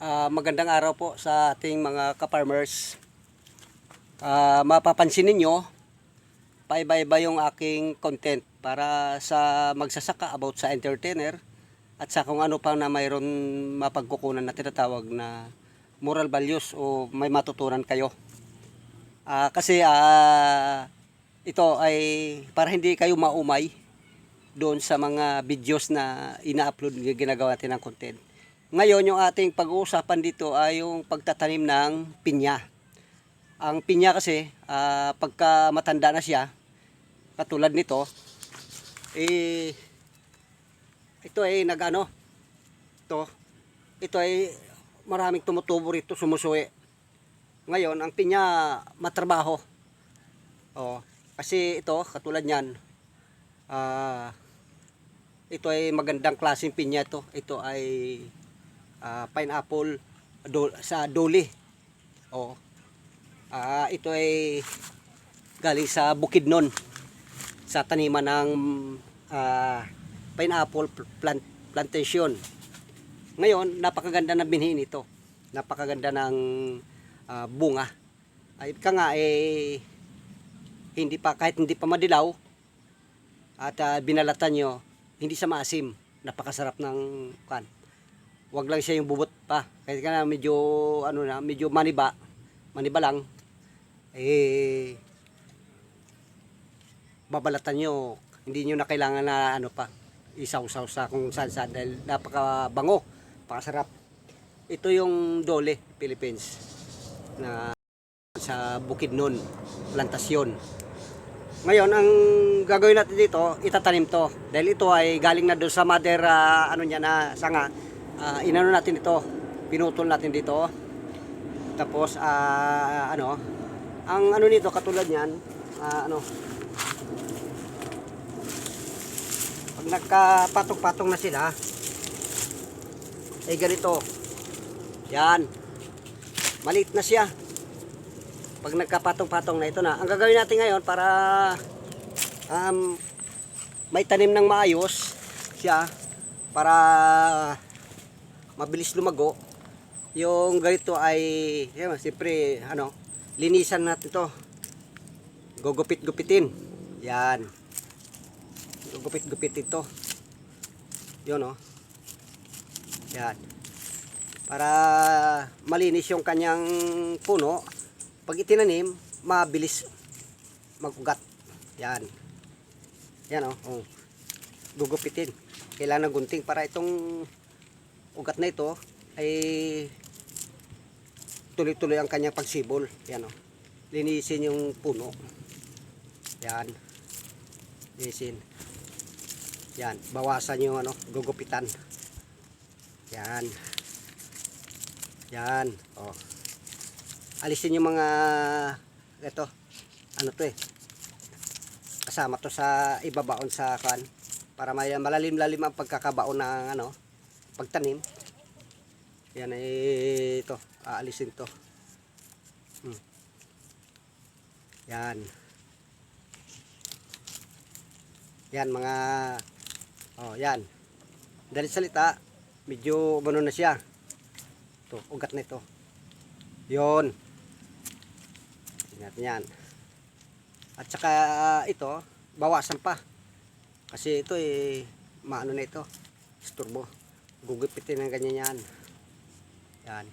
Magandang araw po sa ating mga ka-farmers. Mapapansin ninyo, paiba-iba yung aking content para sa magsasaka about sa entertainer at sa kung ano pa na mayroon mapagkukunan na tinatawag na moral values o may matutunan kayo. Kasi ito ay para hindi kayo maumay doon sa mga videos na ina-upload, ginagawa natin ng content. Ngayon, yung ating pag-uusapan dito ay yung pagtatanim ng pinya. Ang pinya kasi, pagka matanda na siya, katulad nito, ito ay ito ay maraming tumutubo rito, sumusuwi. Ngayon, ang pinya matrabaho. Kasi ito, katulad niyan, ito ay magandang klaseng pinya ito. Ito ay pineapple sa Doli. Ito ay galing sa Bukidnon, sa taniman ng pineapple plantation. Ngayon, napakaganda ng binhi nito. Napakaganda ng bunga. Ay kahit hindi pa madilaw at binalatan nyo, hindi siya maasim. Napakasarap ng kan. Wag lang siya yung bubot pa. Kasi medyo medyo maniba lang. Babalatan nyo, hindi nyo na kailangan na isaw-saw sa kung saan dahil napakabango, napakasarap. Ito yung Dole, Philippines, na sa Bukidnon, plantasyon. Ngayon, ang gagawin natin dito, itatanim to. Dahil ito ay galing na doon sa mother na sanga. Inano natin ito, pinutol natin dito. Tapos ang nito katulad niyan, pag nagkapatong-patong na sila, ay ganito. Yan. Maliit na siya. Pag nagkapatong-patong na, ito na. Ang gagawin natin ngayon para may tanim ng maayos siya, para mabilis lumago. Yung ganito ay siyempre linisan natin to, gugupit-gupitin. Yan, gugupit-gupitin to, yun yan, para malinis yung kanyang puno. Pag itinanim, mabilis magugat. Yan gugupitin. Kailangan ng gunting para itong ugat na ito ay tuloy-tuloy ang kanyang pagsibol. Yan linisin yung puno. Yan, linisin. Yan, bawasan yung gugupitan. Yan. Alisin yung mga ito. Kasama to sa ibabaon sa kan, para may malalim-lalim ang pagkakabaon ng pagtanim. Yan ito, aalisin to. Yan mga yan. Dahil salita, medyo na siya. Ito, ugat na ito. Yon. Tingnan yan. At saka ito, bawasan pa. Kasi ito na ito. Isturbo. Gugupitin ng ganyan yan. Yan.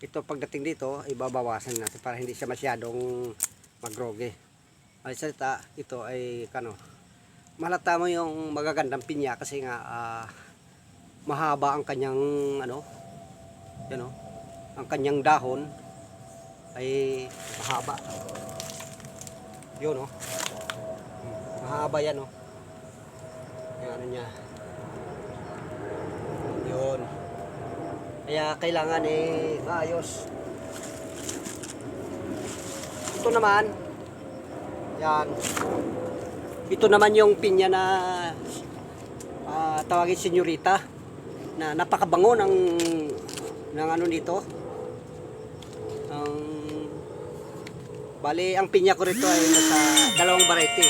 Ito pagdating dito, ibabawasan natin para hindi siya masyadong magroge. Ay salita, ito ay malata mo yung magagandang pinya kasi nga mahaba ang kanyang ang kanyang dahon ay mahaba. Yun mahaba yan yung niya. Yun. Kaya kailangan maayos. Ito naman, yan. Ito naman yung pinya na tawagin senyorita, na napakabango ng dito. Bali, ang pinya ko rito ay nasa 2 variety.